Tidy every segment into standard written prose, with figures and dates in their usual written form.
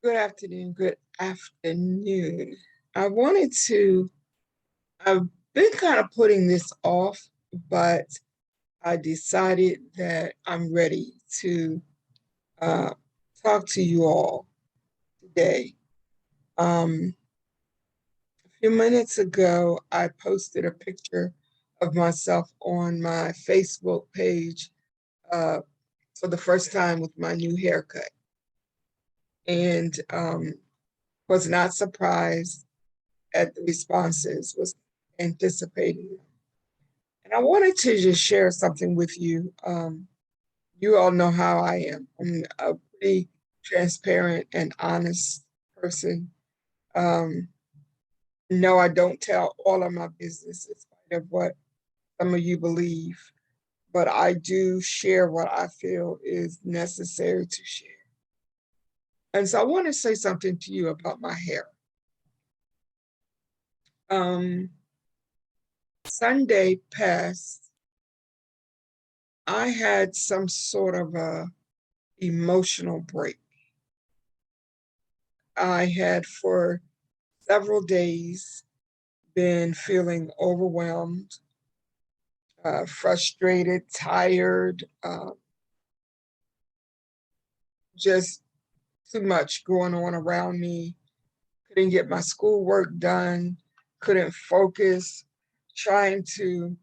Good afternoon. Good afternoon. I wanted to, I've been kind of putting this off, but I decided that I'm ready to uh, talk to you all today. A few minutes ago, I posted a picture of myself on my Facebook page uh, for the first time with my new haircut, and was not surprised at the responses, was anticipating. And I wanted to just share something with you. You all know how I am. I'm a pretty transparent and honest person. Um, no, I don't tell all of my business in spite of what some of you believe, but I do share what I feel is necessary to share. And so I want to say something to you about my hair. Um, Sunday past, I had some sort of a emotional break. I had for several days been feeling overwhelmed, frustrated, tired, just too much going on around me. Couldn't get my schoolwork done, couldn't focus, trying to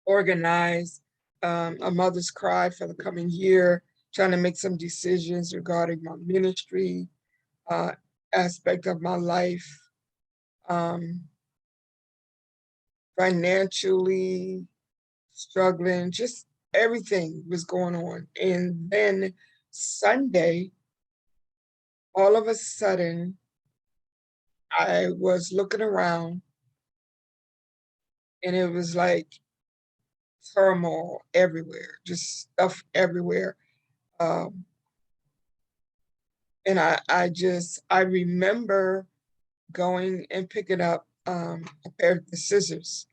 organize a mother's cry for the coming year, trying to make some decisions regarding my ministry, uh, aspect of my life. Um, Financially struggling, just everything was going on. And then Sunday, all of a sudden, I was looking around and it was like turmoil everywhere, just stuff everywhere. Um, and I remember going and picking up a pair of the scissors.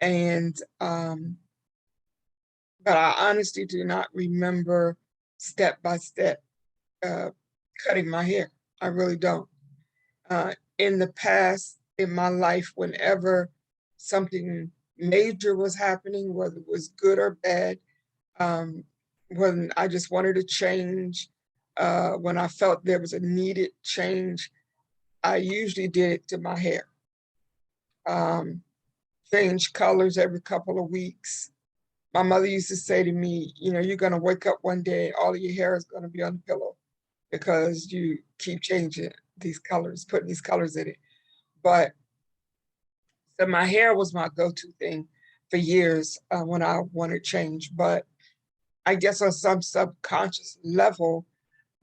And, but I honestly do not remember step by step uh, cutting my hair. I really don't. In the past, in my life, whenever something major was happening, whether it was good or bad, um, when I just wanted to change, when I felt there was a needed change, I usually did it to my hair. Um, change colors every couple of weeks. My mother used to say to me, you know, you're going to wake up one day, all of your hair is going to be on the pillow because you keep changing these colors, putting these colors in it. But so my hair was my go-to thing for years when I wanted change. But I guess on some subconscious level,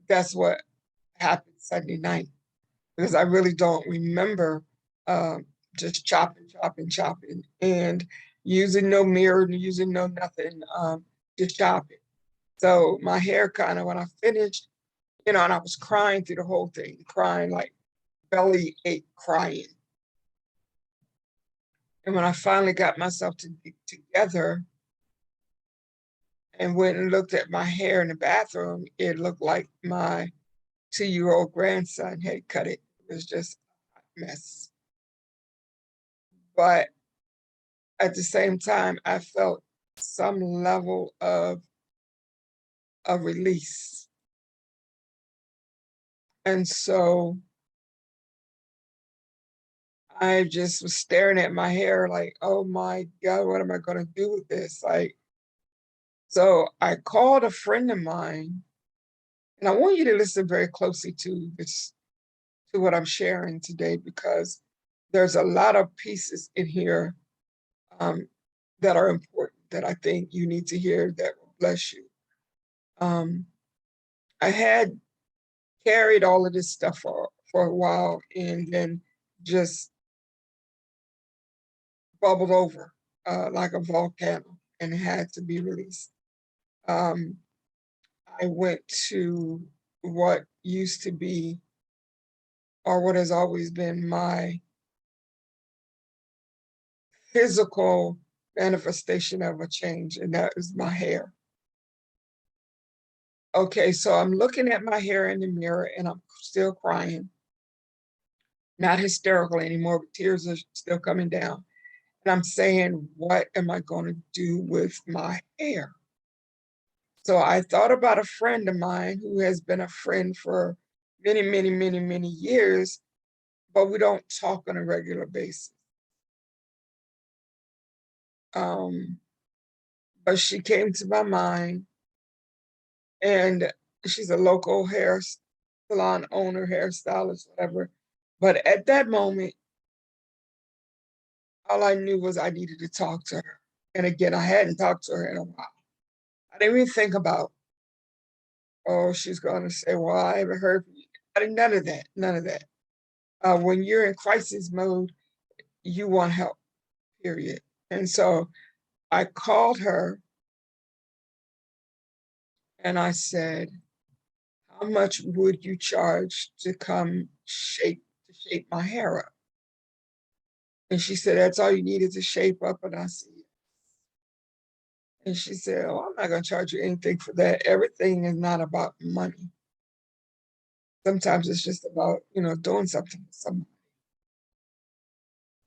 that's what happened Sunday night because I really don't remember um, just chopping, chopping, chopping, and using no mirror and using no nothing, just chopping. So my hair kind of, when I finished, you know, and I was crying through the whole thing, crying like belly ache, crying. And when I finally got myself together and went and looked at my hair in the bathroom, it looked like my 2-year-old grandson had cut it. It was just a mess. But at the same time, I felt some level of a release. And so I just was staring at my hair like, oh my God, what am I going to do with this? Like, so I called a friend of mine, and I want you to listen very closely to this, to what I'm sharing today, because there's a lot of pieces in here um, that are important that I think you need to hear that will bless you. Um, I had carried all of this stuff for a while and then just bubbled over like a volcano and had to be released. Um, I went to what used to be, or what has always been my physical manifestation of a change, and that is my hair. Okay, so I'm looking at my hair in the mirror and I'm still crying. Not hysterical anymore, but tears are still coming down. And I'm saying, what am I going to do with my hair? So I thought about a friend of mine who has been a friend for many, many, many, many years, but we don't talk on a regular basis. Um, but she came to my mind, and she's a local hair salon owner, hairstylist, whatever. But at that moment, all I knew was I needed to talk to her. And again, I hadn't talked to her in a while. I didn't even think about, oh, she's going to say, well, I haven't heard from you. I didn't, none of that, none of that. When you're in crisis mode, you want help, period. And so I called her and I said, how much would you charge to come shape my hair up? And she said, that's all you needed to shape up. And I said, and she said, oh, I'm not going to charge you anything for that. Everything is not about money. Sometimes it's just about, doing something for somebody.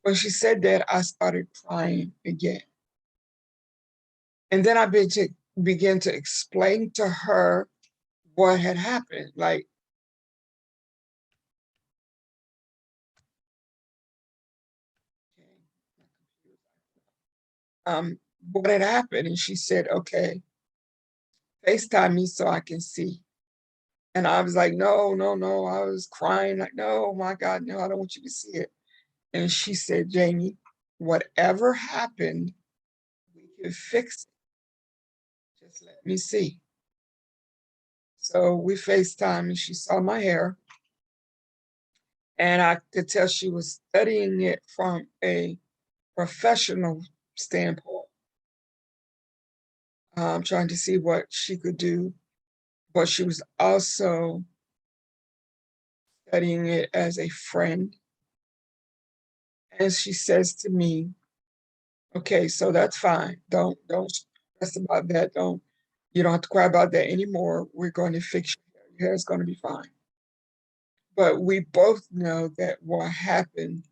When she said that, I started crying again. And then began to explain to her what had happened. Like, what had happened. And she said, okay, FaceTime me so I can see. And I was like, no, no, no. I was crying like, no, my God, no, I don't want you to see it. And she said, Jamie, whatever happened, we can fix it. Just let me see. So we FaceTime and she saw my hair. And I could tell she was studying it from a professional standpoint, trying to see what she could do. But she was also studying it as a friend. And she says to me, okay, so that's fine. Don't stress about that. You don't have to cry about that anymore. We're going to fix your hair. Your hair is going to be fine. But we both know that what happened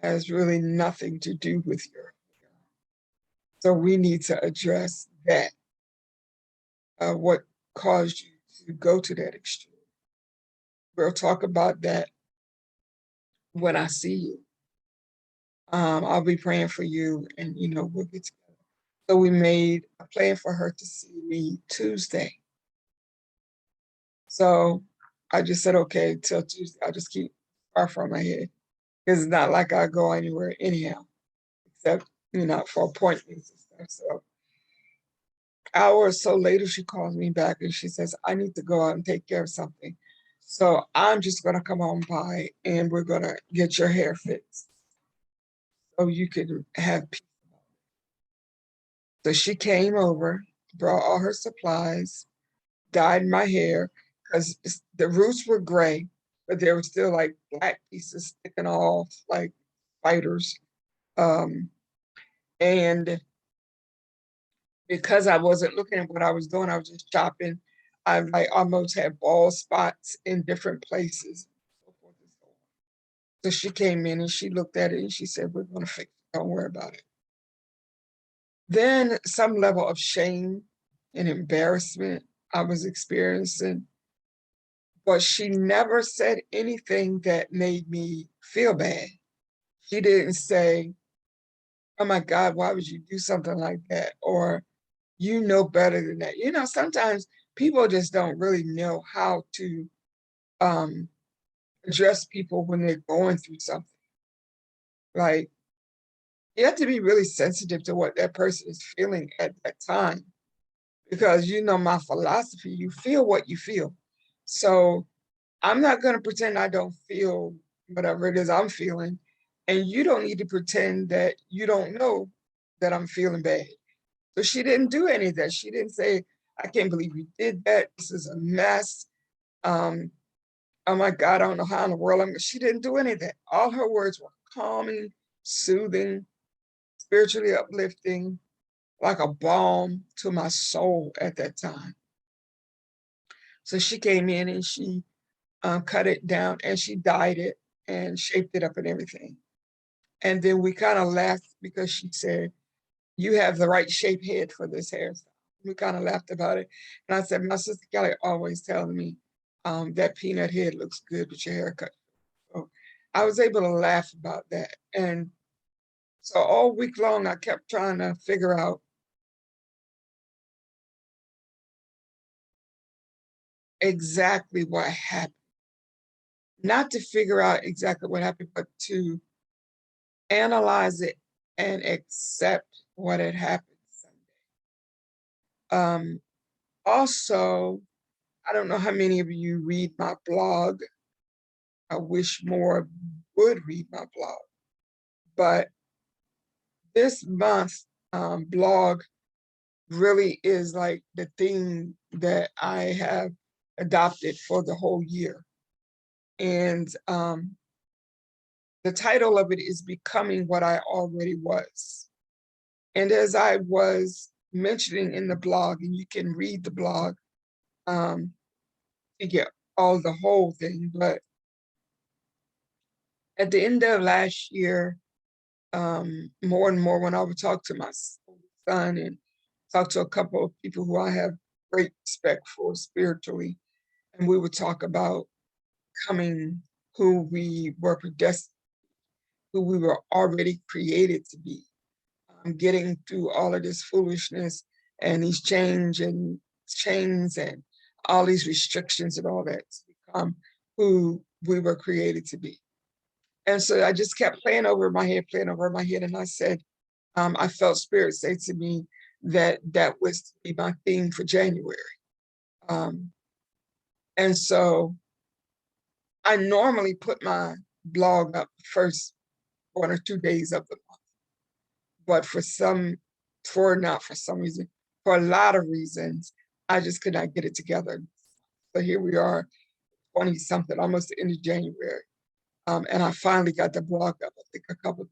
has really nothing to do with your hair. So we need to address that. What caused you to go to that extreme? We'll talk about that when I see you. I'll be praying for you and we'll get together. So we made a plan for her to see me Tuesday. So I just said, okay, till Tuesday, I'll just keep far from my head. Because it's not like I go anywhere anyhow, except, for appointments and stuff. So hour or so later, she calls me back and she says, I need to go out and take care of something. So I'm just going to come on by and we're going to get your hair fixed so you can have peace. So she came over, brought all her supplies, dyed my hair because the roots were gray, but there were still like black pieces sticking off like spiders. And because I wasn't looking at what I was doing, I was just chopping. I like almost had bald spots in different places. So forth and so on. So she came in and she looked at it and she said, we're going to fix it. Don't worry about it. Then some level of shame and embarrassment I was experiencing, but she never said anything that made me feel bad. She didn't say, oh my God, why would you do something like that? Or, you know better than that. Sometimes people just don't really know how to um, address people when they're going through something. Like, you have to be really sensitive to what that person is feeling at that time. Because my philosophy, you feel what you feel. So I'm not going to pretend I don't feel whatever it is I'm feeling. And you don't need to pretend that you don't know that I'm feeling bad. So she didn't do any of that. She didn't say, I can't believe you did that. This is a mess. Um, oh my God, I don't know how in the world she didn't do any of that. All her words were calming, soothing, spiritually uplifting, like a balm to my soul at that time. So she came in and she cut it down and she dyed it and shaped it up and everything. And then we kind of laughed because she said, "You have the right shaped head for this hairstyle." We kind of laughed about it. And I said, "My sister Kelly always telling me that peanut head looks good with your haircut." So I was able to laugh about that. And so all week long, I kept trying to figure out exactly what happened. Not to figure out exactly what happened, but to analyze it and accept what had happened Sunday. Also, I don't know how many of you read my blog. I wish more would read my blog. But this month's blog really is like the theme that I have adopted for the whole year. And the title of it is Becoming What I Already Was. And as I was mentioning in the blog, and you can read the blog to get all the whole thing, but at the end of last year, more and more when I would talk to my son and talk to a couple of people who I have great respect for spiritually, and we would talk about becoming who we were predestined, who we were already created to be, getting through all of this foolishness and these chains and all these restrictions and all that to become who we were created to be. And so I just kept playing over my head, and I said, I felt Spirit say to me that that was to be my theme for January. Um, and so I normally put my blog up first 1 or 2 days of the month, but not for some reason, for a lot of reasons, I just could not get it together. So here we are, 20 something, almost the end of January. And I finally got the blog up, I think a couple,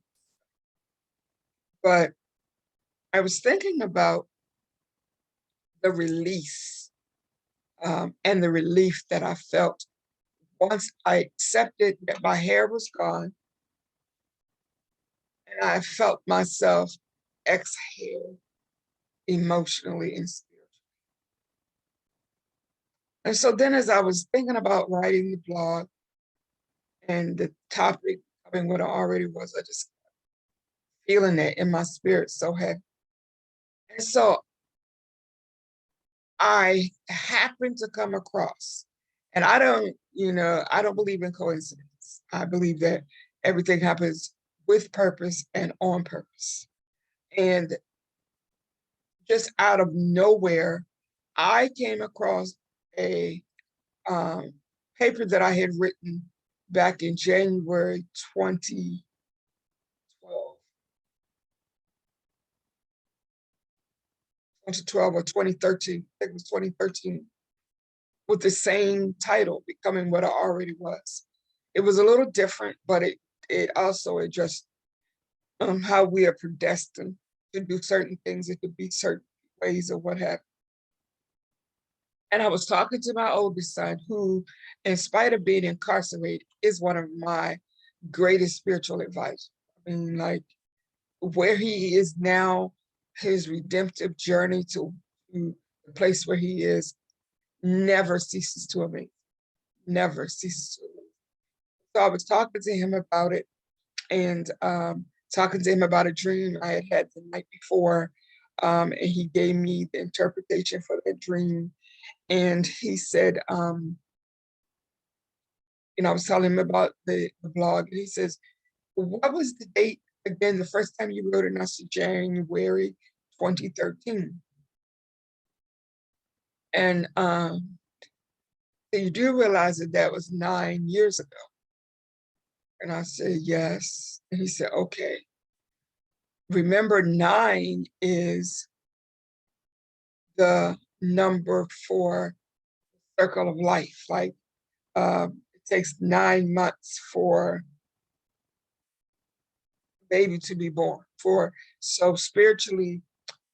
but I was thinking about the release and the relief that I felt once I accepted that my hair was gone and I felt myself exhale emotionally and spiritually. And so then as I was thinking about writing the blog and the topic becoming what I already was, I just feeling that in my spirit so heavy. And so I happened to come across, and I don't believe in coincidence. I believe that everything happens with purpose and on purpose. And just out of nowhere, I came across a paper that I had written back in January 2012, 2012 or 2013. I think it was 2013, with the same title, Becoming What I Already Was. It was a little different, but it also addressed how we are predestined to do certain things. It could be certain ways or what have you. And I was talking to my oldest son, who, in spite of being incarcerated, is one of my greatest spiritual advisors. I mean, like where he is now, his redemptive journey to the place where he is never ceases to amaze, never ceases to amaze. So I was talking to him about it and talking to him about a dream I had had the night before. And he gave me the interpretation for that dream. And he said, I was telling him about the blog, and he says, "What was the date again, the first time you wrote it?" And I said, "January 2013. And so you do realize that that was 9 years ago?" And I said, "Yes." And he said, "Okay. Remember, 9 is the number for circle of life. Like it takes 9 months for baby to be born. So spiritually,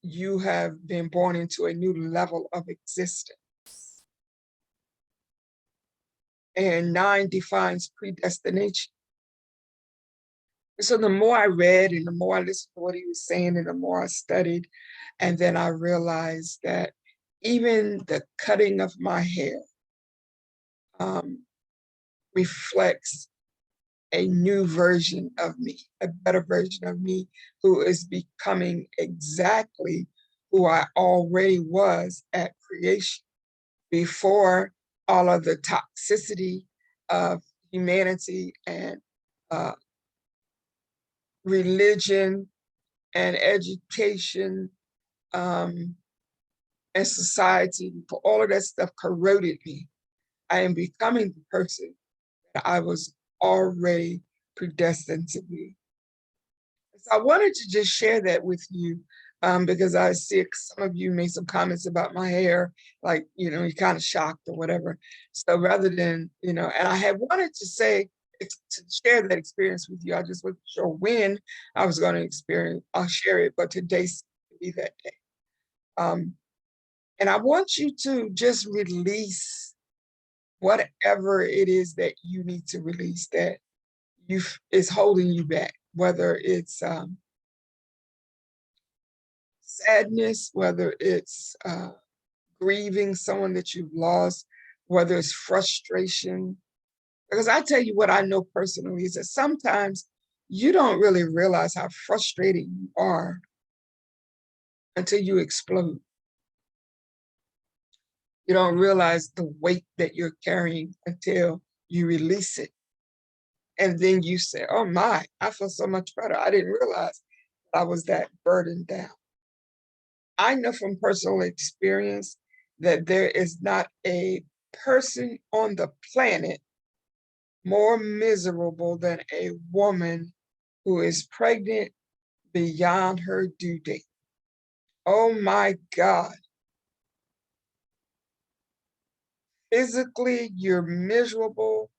you have been born into a new level of existence." and 9 defines predestination. So the more I read and the more I listened to what he was saying and the more I studied, and then I realized that even the cutting of my hair um, reflects a new version of me, a better version of me who is becoming exactly who I already was at creation before all of the toxicity of humanity and uh, religion and education um, and society, for all of that stuff corroded me. I am becoming the person that I was already predestined to be. So I wanted to just share that with you because I see some of you made some comments about my hair, like, you're kind of shocked or whatever. So rather than, and I had wanted to say, to share that experience with you, I just wasn't sure when I was going to experience, I'll share it, but today's to be that day. And I want you to just release whatever it is that you need to release that is holding you back, whether it's sadness, whether it's grieving someone that you've lost, whether it's frustration. Because I tell you what I know personally is that sometimes you don't really realize how frustrated you are until you explode. You don't realize the weight that you're carrying until you release it. And then you say, oh my, I feel so much better. I didn't realize I was that burdened down. I know from personal experience that there is not a person on the planet more miserable than a woman who is pregnant beyond her due date. Oh my God. Physically, you're miserable.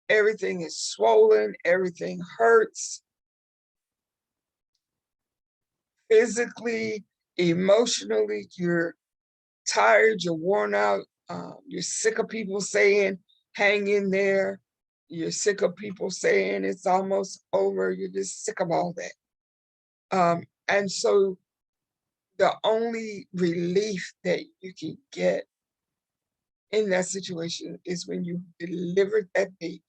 Everything is swollen. Everything hurts. Physically, emotionally, you're tired, you're worn out, you're sick of people saying, hang in there. You're sick of people saying it's almost over. You're just sick of all that. And so the only relief that you can get in that situation is when you deliver that baby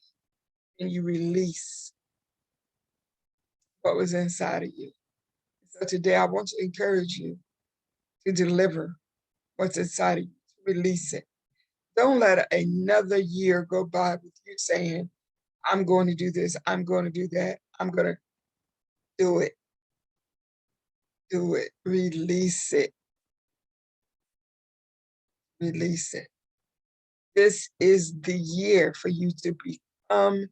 and you release what was inside of you. So today I want to encourage you to deliver what's inside of you, to release it. Don't let another year go by with you saying, I'm going to do this, I'm going to do that, I'm going to do it. Do it. Release it. Release it. This is the year for you to become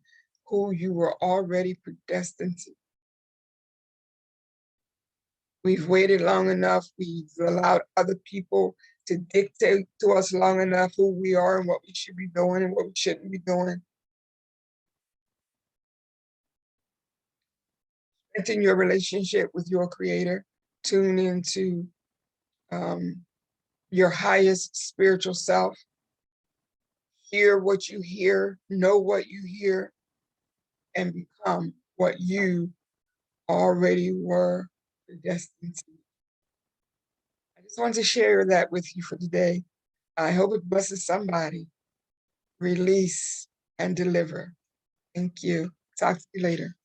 who you were already predestined to. We've waited long enough. We've allowed other people to dictate to us long enough who we are and what we should be doing and what we shouldn't be doing. Strengthen your relationship with your creator. Tune into your highest spiritual self. Hear what you hear, know what you hear, and become what you already were predestined to. I just wanted to share that with you for today. I hope it blesses somebody. Release and deliver. Thank you. Talk to you later.